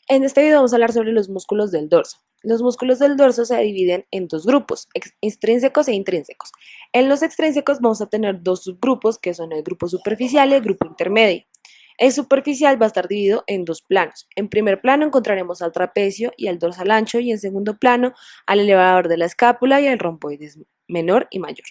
En este video vamos a hablar sobre los músculos del dorso. Los músculos del dorso se dividen en dos grupos, extrínsecos e intrínsecos. En los extrínsecos vamos a tener dos subgrupos, que son el grupo superficial y el grupo intermedio. El superficial va a estar dividido en dos planos. En primer plano encontraremos al trapecio y al dorsal ancho, y en segundo plano al elevador de la escápula y al romboides menor y mayor.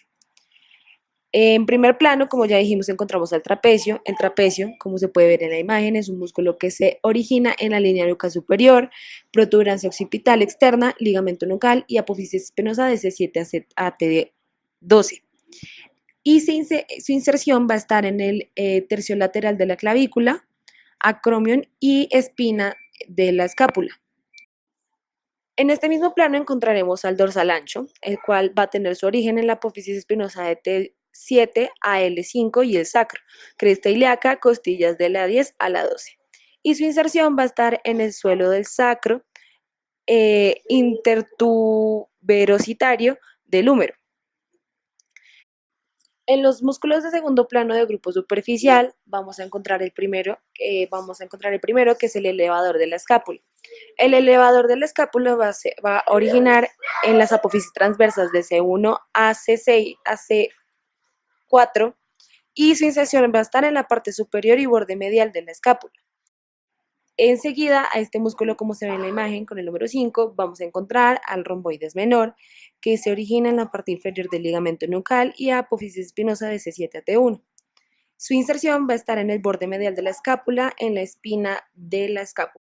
En primer plano, como ya dijimos, encontramos al trapecio. El trapecio, como se puede ver en la imagen, es un músculo que se origina en la línea nucal superior, protuberancia occipital externa, ligamento nucal y apófisis espinosa de C7 a T12. Y su inserción va a estar en el tercio lateral de la clavícula, acromion y espina de la escápula. En este mismo plano encontraremos al dorsal ancho, el cual va a tener su origen en la apófisis espinosa de T7 a L5 y el sacro, cresta ilíaca, costillas de la 10 a la 12. Y su inserción va a estar en el suelo del sacro intertuberositario del húmero. En los músculos de segundo plano de grupo superficial vamos a encontrar el primero, que es el elevador de la escápula. El elevador de la escápula va a originar en las apófisis transversas de C1 a C6 a C4, y su inserción va a estar en la parte superior y borde medial de la escápula. Enseguida, a este músculo, como se ve en la imagen con el número 5, vamos a encontrar al romboides menor, que se origina en la parte inferior del ligamento nucal y apófisis espinosa de C7 a T1. Su inserción va a estar en el borde medial de la escápula, en la espina de la escápula.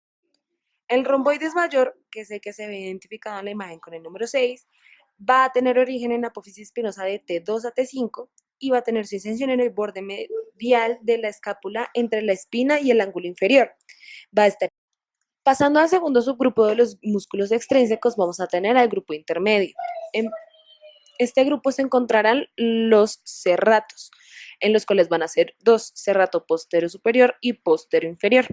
El romboides mayor, que es el que se ve identificado en la imagen con el número 6, va a tener origen en la apófisis espinosa de T2 a T5 y va a tener su inserción en el borde medial de la escápula entre la espina y el ángulo inferior. Va a estar Pasando al segundo subgrupo de los músculos extrínsecos, vamos a tener al grupo intermedio. En este grupo se encontrarán los serratos, en los cuales van a ser dos: serrato posterior superior y posterior inferior.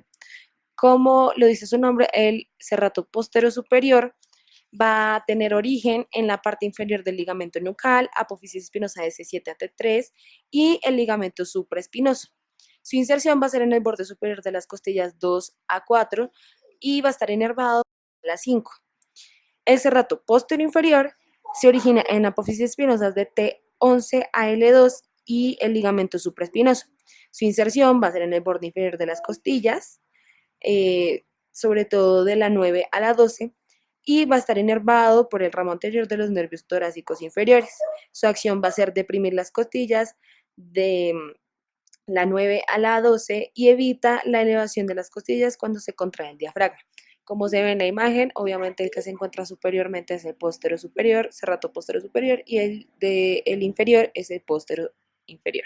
Como lo dice su nombre, el serrato posterior superior va a tener origen en la parte inferior del ligamento nucal, apófisis espinosa de C7 a T3 y el ligamento supraespinoso. Su inserción va a ser en el borde superior de las costillas 2 a 4 y va a estar inervado a las 5. El serrato posterior inferior se origina en apófisis espinosas de T11 a L2 y el ligamento supraespinoso. Su inserción va a ser en el borde inferior de las costillas, sobre todo de la 9 a la 12, y va a estar inervado por el ramo anterior de los nervios torácicos inferiores. Su acción va a ser deprimir las costillas de la 9 a la 12 y evita la elevación de las costillas cuando se contrae el diafragma. Como se ve en la imagen, obviamente el que se encuentra superiormente es el posterior superior, serrato posterior superior, y el inferior es el posterior inferior.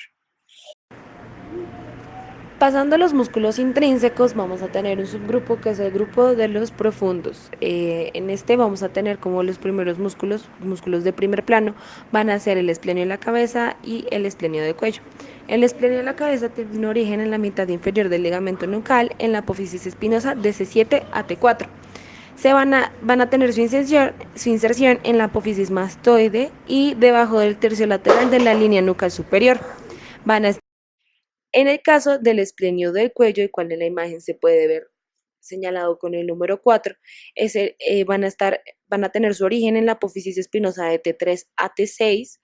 Pasando a los músculos intrínsecos, vamos a tener un subgrupo que es el grupo de los profundos. En este vamos a tener como los primeros músculos de primer plano, van a ser el esplenio de la cabeza y el esplenio del cuello. El esplenio de la cabeza tiene un origen en la mitad inferior del ligamento nucal, en la apófisis espinosa de C7 a T4. Van a tener su inserción en la apófisis mastoide y debajo del tercio lateral de la línea nucal superior. Van a En el caso del esplenio del cuello, el cual en la imagen se puede ver señalado con el número 4, van a tener su origen en la apófisis espinosa de T3 a T6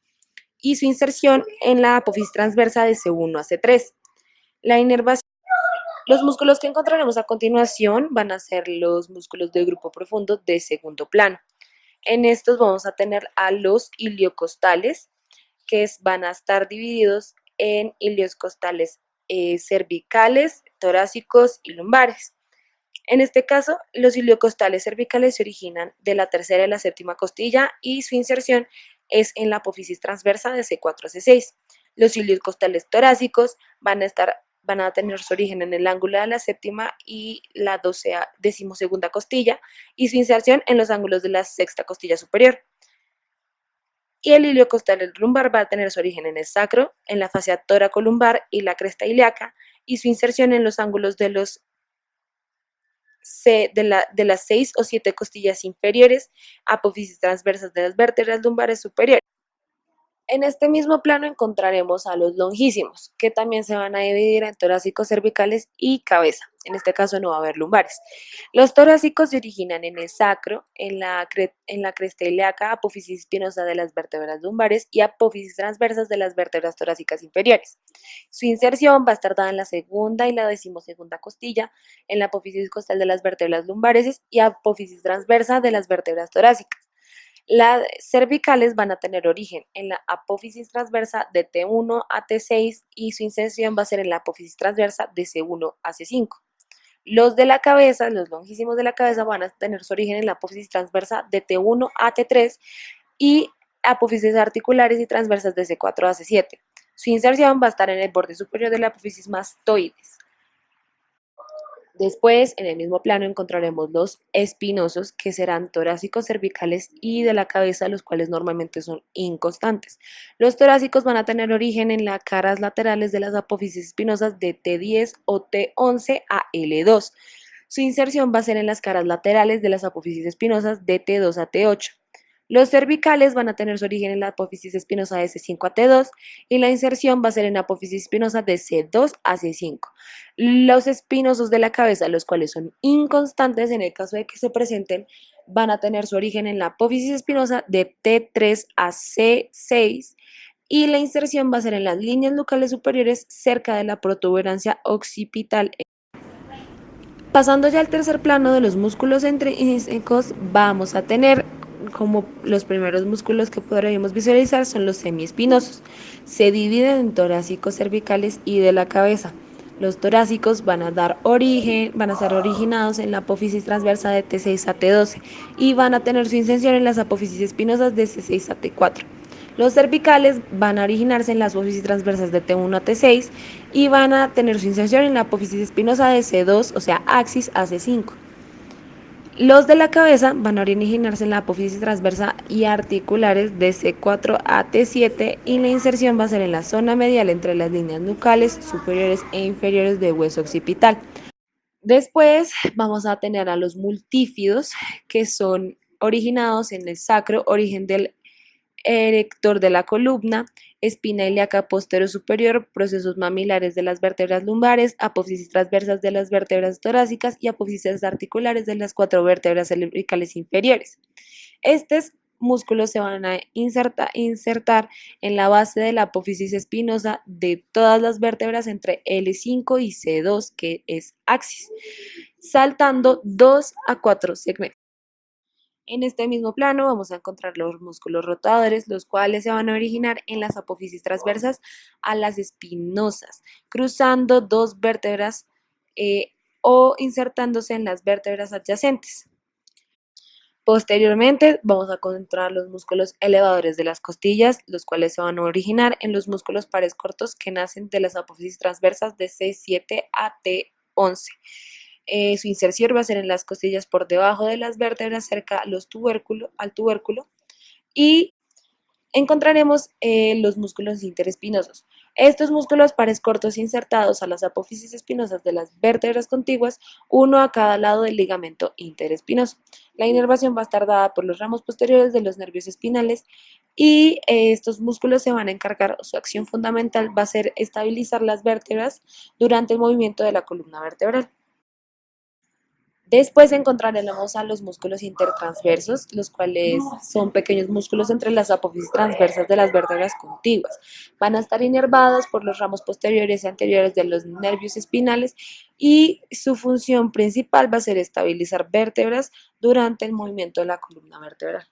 y su inserción en la apófisis transversa de C1 a C3. La inervación Los músculos que encontraremos a continuación van a ser los músculos del grupo profundo de segundo plano. En estos vamos a tener a los iliocostales, van a estar divididos en iliocostales cervicales, torácicos y lumbares. En este caso, los iliocostales cervicales se originan de la tercera y la séptima costilla y su inserción es en la apófisis transversa de C4 a C6. Los iliocostales torácicos van a tener su origen en el ángulo de la séptima y la decimosegunda costilla y su inserción en los ángulos de la sexta costilla superior. Y el iliocostal lumbar va a tener su origen en el sacro, en la fascia toracolumbar y la cresta ilíaca, y su inserción en los ángulos de las 6 o 7 costillas inferiores, apófisis transversas de las vértebras lumbares superiores. En este mismo plano encontraremos a los longísimos, que también se van a dividir en torácicos, cervicales y cabeza. En este caso no va a haber lumbares. Los torácicos se originan en el sacro, en la cresta ilíaca, apófisis espinosa de las vértebras lumbares y apófisis transversas de las vértebras torácicas inferiores. Su inserción va a estar dada en la segunda y la decimosegunda costilla, en la apófisis costal de las vértebras lumbares y apófisis transversa de las vértebras torácicas. Las cervicales van a tener origen en la apófisis transversa de T1 a T6 y su inserción va a ser en la apófisis transversa de C1 a C5. Los de la cabeza, los longísimos de la cabeza, van a tener su origen en la apófisis transversa de T1 a T3 y apófisis articulares y transversas de C4 a C7. Su inserción va a estar en el borde superior de la apófisis mastoides. Después, en el mismo plano, encontraremos los espinosos, que serán torácicos, cervicales y de la cabeza, los cuales normalmente son inconstantes. Los torácicos van a tener origen en las caras laterales de las apófisis espinosas de T10 o T11 a L2. Su inserción va a ser en las caras laterales de las apófisis espinosas de T2 a T8. Los cervicales van a tener su origen en la apófisis espinosa de C5 a T2 y la inserción va a ser en la apófisis espinosa de C2 a C5. Los espinosos de la cabeza, los cuales son inconstantes en el caso de que se presenten, van a tener su origen en la apófisis espinosa de T3 a C6 y la inserción va a ser en las líneas nucales superiores cerca de la protuberancia occipital. Pasando ya al tercer plano de los músculos intrínsecos, vamos a tener como los primeros músculos que podríamos visualizar son los semiespinosos. Se dividen en torácicos, cervicales y de la cabeza. Los torácicos van a ser originados en la apófisis transversa de T6 a T12 y van a tener su inserción en las apófisis espinosas de C6 a T4. Los cervicales van a originarse en las apófisis transversas de T1 a T6 y van a tener su inserción en la apófisis espinosa de C2, o sea, axis a C5. Los de la cabeza van a originarse en la apófisis transversa y articulares de C4 a T7 y la inserción va a ser en la zona medial entre las líneas nucales superiores e inferiores del hueso occipital. Después vamos a tener a los multífidos, que son originados en el sacro, origen del erector de la columna, espina ilíaca posterior superior, procesos mamilares de las vértebras lumbares, apófisis transversas de las vértebras torácicas y apófisis articulares de las 4 vértebras cervicales inferiores. Estos músculos se van a insertar en la base de la apófisis espinosa de todas las vértebras entre L5 y C2, que es axis, saltando 2 a 4 segmentos. En este mismo plano vamos a encontrar los músculos rotadores, los cuales se van a originar en las apófisis transversas a las espinosas, cruzando dos vértebras o insertándose en las vértebras adyacentes. Posteriormente vamos a encontrar los músculos elevadores de las costillas, los cuales se van a originar en los músculos pares cortos que nacen de las apófisis transversas de C7 a T11. Su inserción va a ser en las costillas por debajo de las vértebras, cerca al tubérculo, y encontraremos los músculos interespinosos. Estos músculos pares cortos insertados a las apófisis espinosas de las vértebras contiguas, uno a cada lado del ligamento interespinoso. La inervación va a estar dada por los ramos posteriores de los nervios espinales y estos músculos se van a encargar, su acción fundamental va a ser estabilizar las vértebras durante el movimiento de la columna vertebral. Después encontraremos a los músculos intertransversos, los cuales son pequeños músculos entre las apófisis transversas de las vértebras contiguas. Van a estar inervados por los ramos posteriores y anteriores de los nervios espinales y su función principal va a ser estabilizar vértebras durante el movimiento de la columna vertebral.